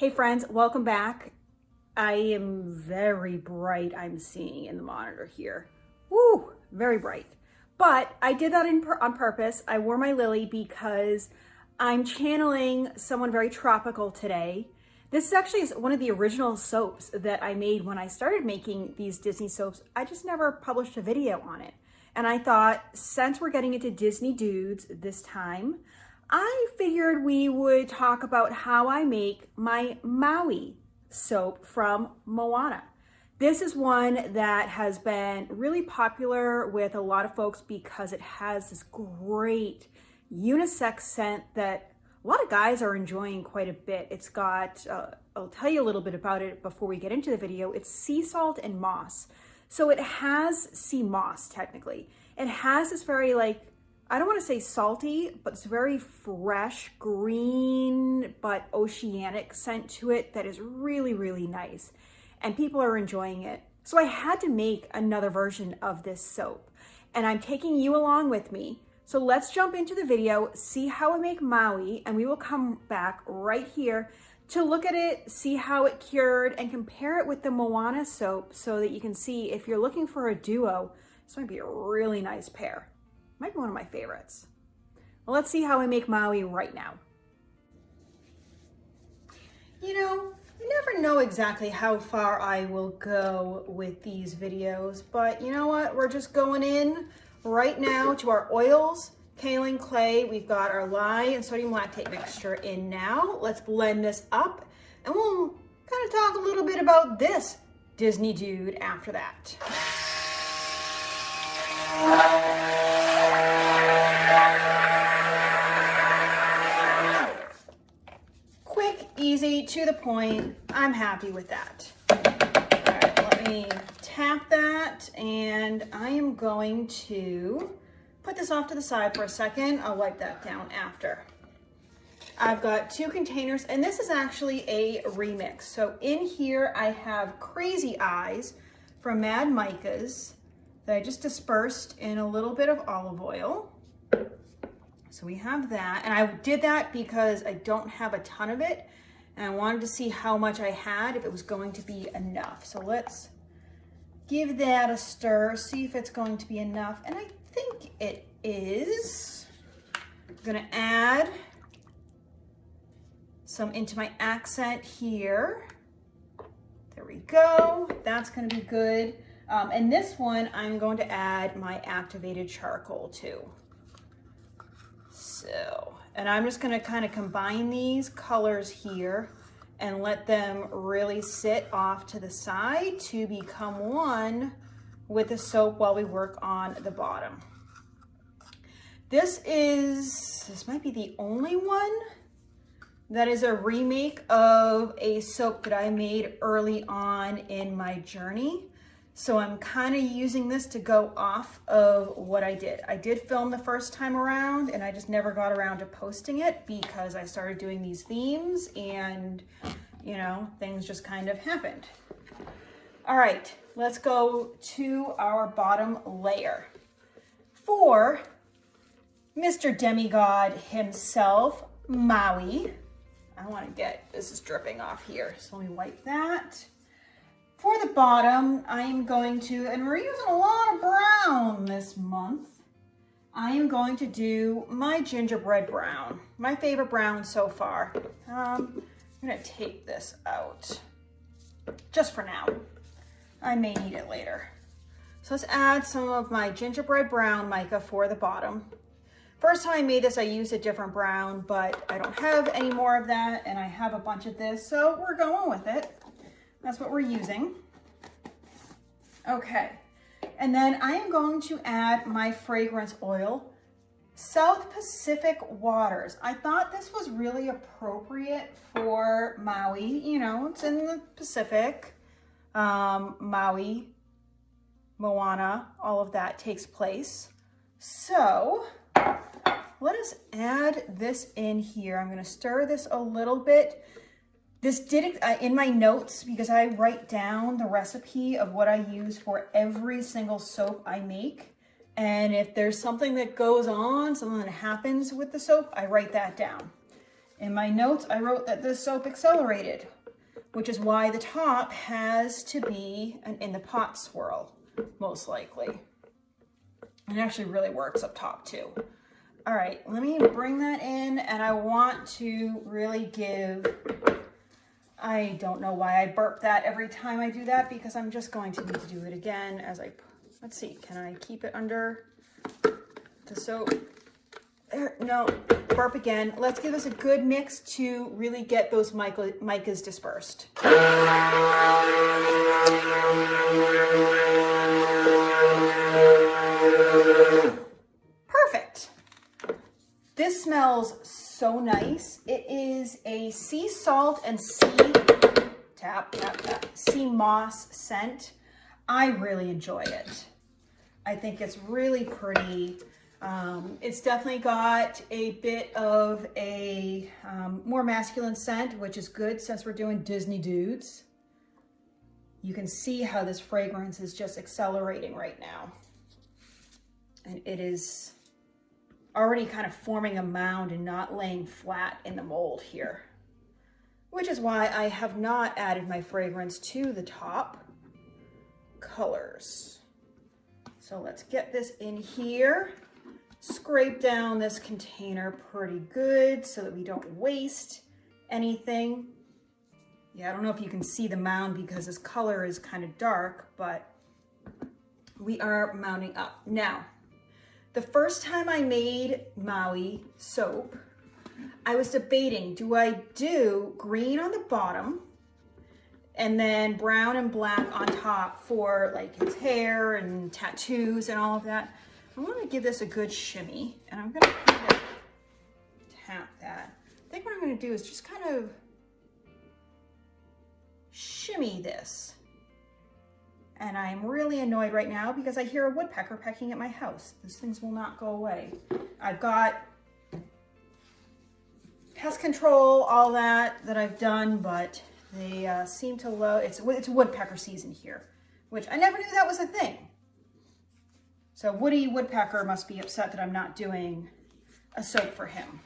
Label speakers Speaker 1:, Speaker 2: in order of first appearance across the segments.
Speaker 1: Hey friends, welcome back. I am very bright, I'm seeing in the monitor here. Woo, very bright. But I did that on purpose. I wore my lily because I'm channeling someone very tropical today. This is actually one of the original soaps that I made when I started making these Disney soaps. I just never published a video on it. And I thought, since we're getting into Disney dudes this time, I figured we would talk about how I make my Maui soap from Moana. This is one that has been really popular with a lot of folks because it has this great unisex scent that a lot of guys are enjoying quite a bit. It's got, I'll tell you a little bit about it before we get into the video. It's sea salt and moss. So it has sea moss technically. It has this very I don't want to say salty, but it's very fresh, green, but oceanic scent to it that is really, really nice. And people are enjoying it. So I had to make another version of this soap. And I'm taking you along with me. So let's jump into the video, see how I make Maui, and we will come back right here to look at it, see how it cured, and compare it with the Moana soap so that you can see if you're looking for a duo, this might be a really nice pair. Might be one of my favorites. Well, let's see how I make Maui right now. You know, you never know exactly how far I will go with these videos, but you know what? We're just going in right now to our oils, kaolin clay. We've got our lye and sodium lactate mixture in now. Let's blend this up and we'll kind of talk a little bit about this Disney dude after that. Quick, easy, to the point. I'm happy with that. All right, let me tap that, and I am going to put this off to the side for a second. I'll wipe that down after. I've got 2 containers, and this is actually a remix. So in here, I have Crazy Eyes from Mad Micah's that I just dispersed in a little bit of olive oil. So we have that, and I did that because I don't have a ton of it, and I wanted to see how much I had, if it was going to be enough. So let's give that a stir, see if it's going to be enough, and I think it is. I'm gonna add some into my accent here. There we go, that's gonna be good. And this one, I'm going to add my activated charcoal to. So, and I'm just gonna kind of combine these colors here and let them really sit off to the side to become one with the soap while we work on the bottom. This might be the only one that is a remake of a soap that I made early on in my journey. So I'm kind of using this to go off of what I did. I did film the first time around and I just never got around to posting it because I started doing these themes and, you know, things just kind of happened. All right, let's go to our bottom layer. For Mr. Demigod himself, Maui. This is dripping off here, so let me wipe that. For the bottom, I am going to, and we're using a lot of brown this month, I am going to do my gingerbread brown, my favorite brown so far. I'm gonna take this out, just for now. I may need it later. So let's add some of my gingerbread brown mica for the bottom. First time I made this, I used a different brown, but I don't have any more of that, and I have a bunch of this, so we're going with it. That's what we're using. Okay, and then I am going to add my fragrance oil, South Pacific Waters. I thought this was really appropriate for Maui. You know, it's in the Pacific. Maui, Moana, all of that takes place. So let us add this in here. I'm gonna stir this a little bit. This did in my notes because I write down the recipe of what I use for every single soap I make. And if there's something that goes on, something that happens with the soap, I write that down. In my notes, I wrote that this soap accelerated, which is why the top has to be an in the pot swirl, most likely. It actually really works up top too. All right, let me bring that in, and I want to really give, I don't know why I burp that every time I do that, because I'm just going to need to do it again as I, let's see, can I keep it under the soap? There, no, burp again. Let's give this a good mix to really get those micas dispersed. Perfect. This smells so nice. It is a sea salt and sea moss scent. I really enjoy it. I think it's really pretty. It's definitely got a bit of a more masculine scent, which is good since we're doing Disney dudes. You can see how this fragrance is just accelerating right now. And it is already kind of forming a mound and not laying flat in the mold here, which is why I have not added my fragrance to the top colors. So let's get this in here. Scrape down this container pretty good so that we don't waste anything. Yeah, I don't know if you can see the mound because this color is kind of dark, but we are mounting up. Now, the first time I made Maui soap, I was debating, do I do green on the bottom and then brown and black on top for like his hair and tattoos and all of that? I want to give this a good shimmy, and I'm going to kind of tap that. I think what I'm going to do is just kind of shimmy this. And I'm really annoyed right now because I hear a woodpecker pecking at my house. These things will not go away. I've got pest control, all that I've done, but they seem to love, it's woodpecker season here, which I never knew that was a thing. So Woody Woodpecker must be upset that I'm not doing a soap for him.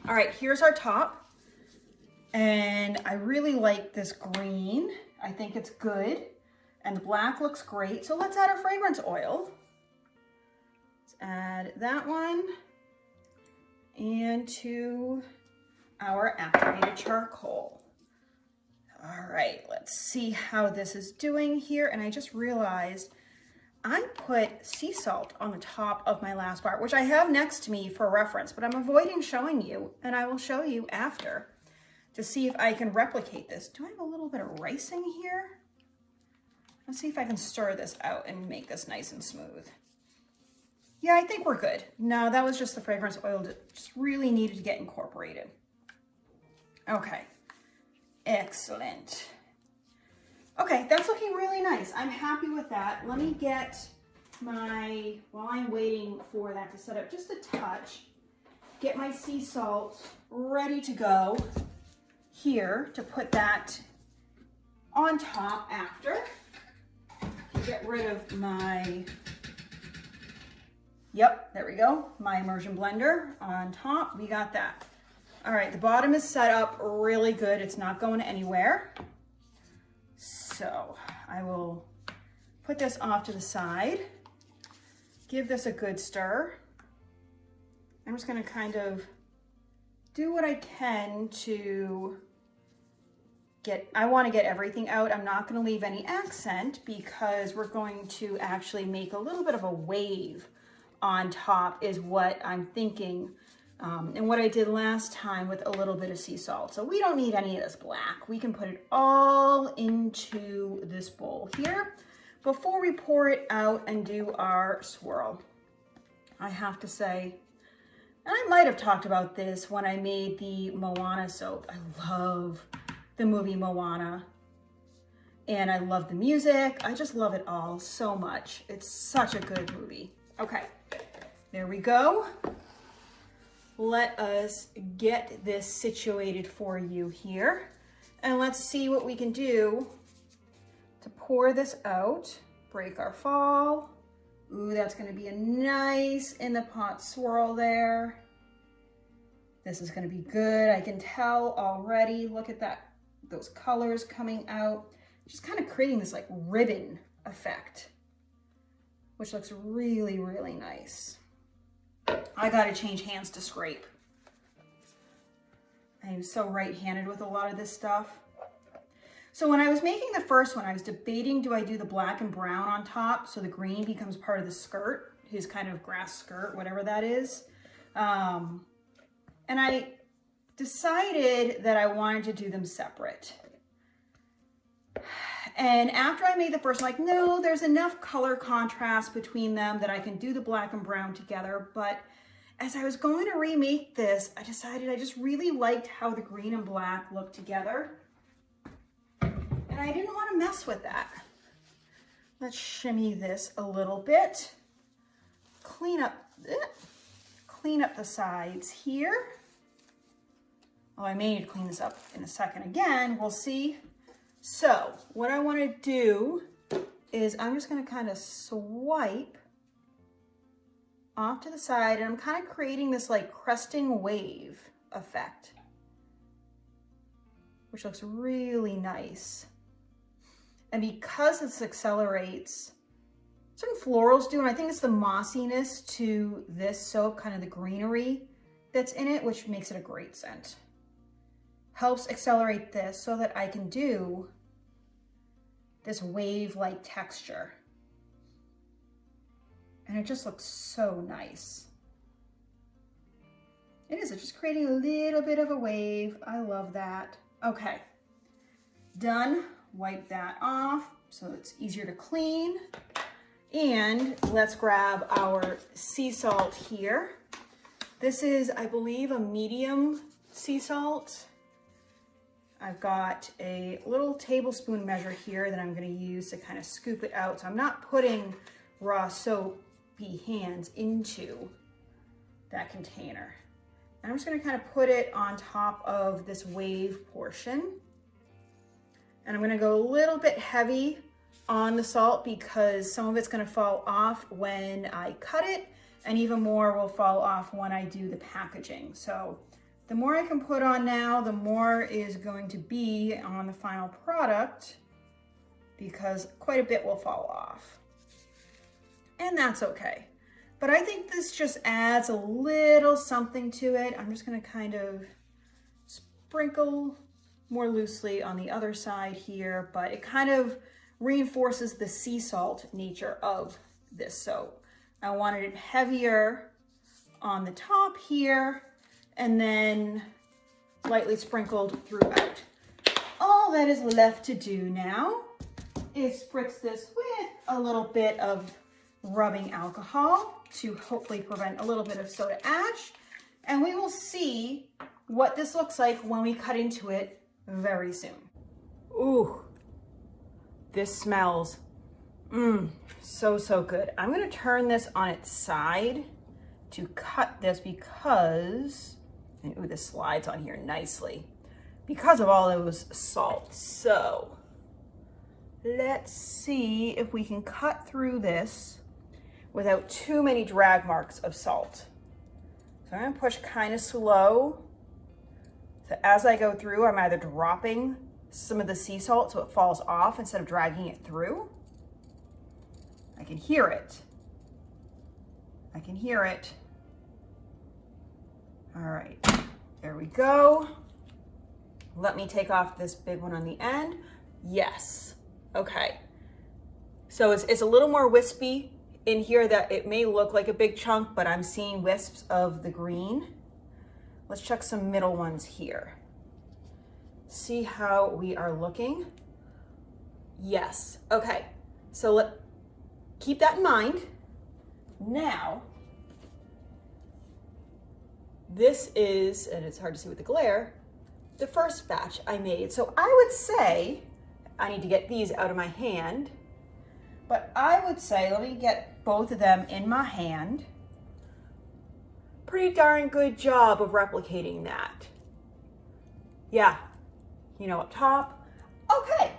Speaker 1: All right, here's our top. And I really like this green. I think it's good. And the black looks great. So let's add our fragrance oil. Let's add that one. And to our activated charcoal. All right, let's see how this is doing here. And I just realized I put sea salt on the top of my last bar, which I have next to me for reference, but I'm avoiding showing you, and I will show you after to see if I can replicate this. Do I have a little bit of rice in here? Let's see if I can stir this out and make this nice and smooth. Yeah, I think we're good. No, that was just the fragrance oil that just really needed to get incorporated. Okay, excellent. Okay, that's looking really nice. I'm happy with that. Let me get while I'm waiting for that to set up just a touch, get my sea salt ready to go here to put that on top after. Get rid of my, yep, there we go, my immersion blender on top. We got that. All right, the bottom is set up really good. It's not going anywhere. So I will put this off to the side, give this a good stir. I'm just going to kind of do what I can to I want to get everything out. I'm not going to leave any accent because we're going to actually make a little bit of a wave on top is what I'm thinking. And what I did last time with a little bit of sea salt. So we don't need any of this black. We can put it all into this bowl here before we pour it out and do our swirl. I have to say, and I might have talked about this when I made the Moana soap. I love the movie Moana and I love the music. I just love it all so much. It's such a good movie. Okay, there we go. Let us get this situated for you here. And let's see what we can do to pour this out. Break our fall. Ooh, that's gonna be a nice in the pot swirl there. This is gonna be good. I can tell already. Look at that, those colors coming out. Just kind of creating this like ribbon effect, which looks really, really nice. I gotta change hands to scrape. I am so right-handed with a lot of this stuff. So when I was making the first one, I was debating, do I do the black and brown on top so the green becomes part of the skirt, his kind of grass skirt, whatever that is. And I decided that I wanted to do them separate. And after I made the first one, like, no, there's enough color contrast between them that I can do the black and brown together. But as I was going to remake this, I decided I just really liked how the green and black looked together. And I didn't want to mess with that. Let's shimmy this a little bit. Clean up the sides here. Oh, I may need to clean this up in a second again. We'll see. So what I want to do is I'm just going to kind of swipe off to the side, and I'm kind of creating this like cresting wave effect, which looks really nice. And because this accelerates, certain florals do, and I think it's the mossiness to this soap, kind of the greenery that's in it, which makes it a great scent. Helps accelerate this so that I can do this wave-like texture. And it just looks so nice. It is, it's just creating a little bit of a wave. I love that. Okay, done. Wipe that off so it's easier to clean. And let's grab our sea salt here. This is, I believe, a medium sea salt. I've got a little tablespoon measure here that I'm going to use to kind of scoop it out. So I'm not putting raw soapy hands into that container. And I'm just going to kind of put it on top of this wave portion. And I'm going to go a little bit heavy on the salt because some of it's going to fall off when I cut it, and even more will fall off when I do the packaging. So the more I can put on now, the more is going to be on the final product, because quite a bit will fall off. And that's okay. But I think this just adds a little something to it. I'm just going to kind of sprinkle more loosely on the other side here, but it kind of reinforces the sea salt nature of this soap. I wanted it heavier on the top here, and then lightly sprinkled throughout. All that is left to do now is spritz this with a little bit of rubbing alcohol to hopefully prevent a little bit of soda ash, and we will see what this looks like when we cut into it very soon. Ooh, this smells so good. I'm going to turn this on its side to cut this because, and ooh, this slides on here nicely because of all those salts. So let's see if we can cut through this without too many drag marks of salt. So I'm going to push kind of slow. So as I go through, I'm either dropping some of the sea salt so it falls off instead of dragging it through. I can hear it. I can hear it. All right, there we go. Let me take off this big one on the end. Yes, okay. So it's a little more wispy in here, that it may look like a big chunk, but I'm seeing wisps of the green. Let's check some middle ones here. See how we are looking. Yes, okay. So keep that in mind. Now, this is, and it's hard to see with the glare, the first batch I made. So I would say, I need to get these out of my hand, but I would say, let me get both of them in my hand. Pretty darn good job of replicating that. Yeah, you know, up top. Okay,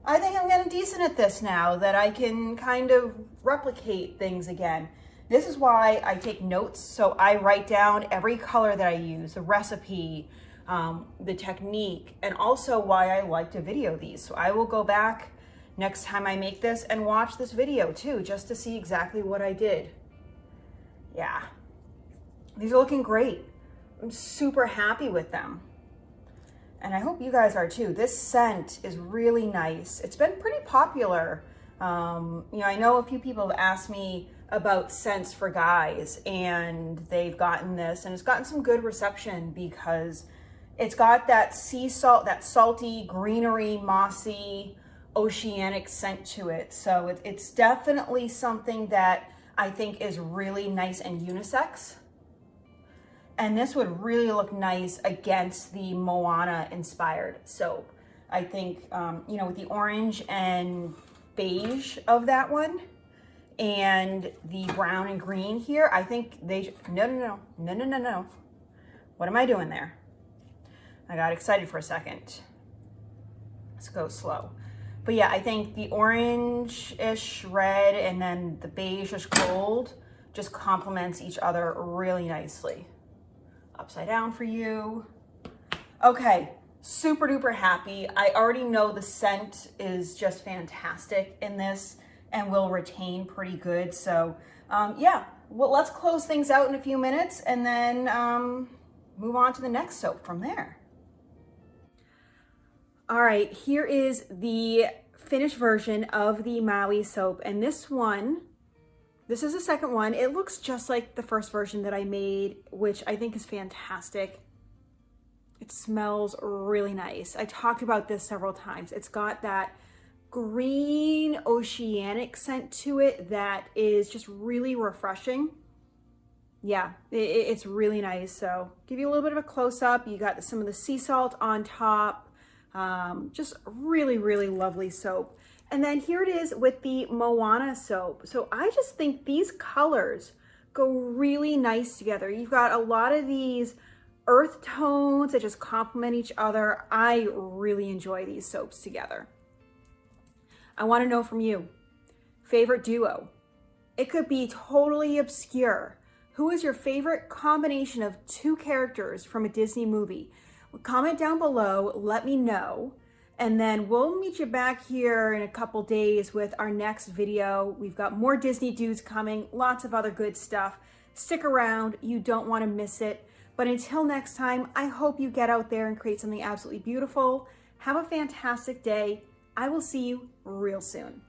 Speaker 1: I think I'm getting decent at this now, that I can kind of replicate things again. This is why I take notes. So I write down every color that I use, the recipe, the technique, and also why I like to video these. So I will go back next time I make this and watch this video too, just to see exactly what I did. Yeah, these are looking great. I'm super happy with them. And I hope you guys are too. This scent is really nice. It's been pretty popular. I know a few people have asked me about scents for guys, and they've gotten this, and it's gotten some good reception because it's got that sea salt, that salty, greenery, mossy, oceanic scent to it. So it's definitely something that I think is really nice and unisex. And this would really look nice against the Moana inspired soap. I think, with the orange and beige of that one and the brown and green here, I think no. What am I doing there? I got excited for a second. Let's go slow. But yeah, I think the orange-ish red and then the beige-ish gold just complements each other really nicely. Upside down for you. Okay, super duper happy. I already know the scent is just fantastic in this and will retain pretty good. So well, let's close things out in a few minutes and then move on to the next soap from there. All right, here is the finished version of the Maui soap. And this is the second one. It looks just like the first version that I made, which I think is fantastic. It smells really nice. I talked about this several times. It's got that green oceanic scent to it that is just really refreshing. Yeah, it's really nice. So give you a little bit of a close-up. You got some of the sea salt on top. Just really, really lovely soap. And then here it is with the Moana soap. So I just think these colors go really nice together. You've got a lot of these earth tones that just complement each other. I really enjoy these soaps together. I want to know from you, favorite duo. It could be totally obscure. Who is your favorite combination of two characters from a Disney movie? Comment down below, let me know. And then we'll meet you back here in a couple days with our next video. We've got more Disney dudes coming, lots of other good stuff. Stick around, you don't want to miss it. But until next time, I hope you get out there and create something absolutely beautiful. Have a fantastic day. I will see you real soon.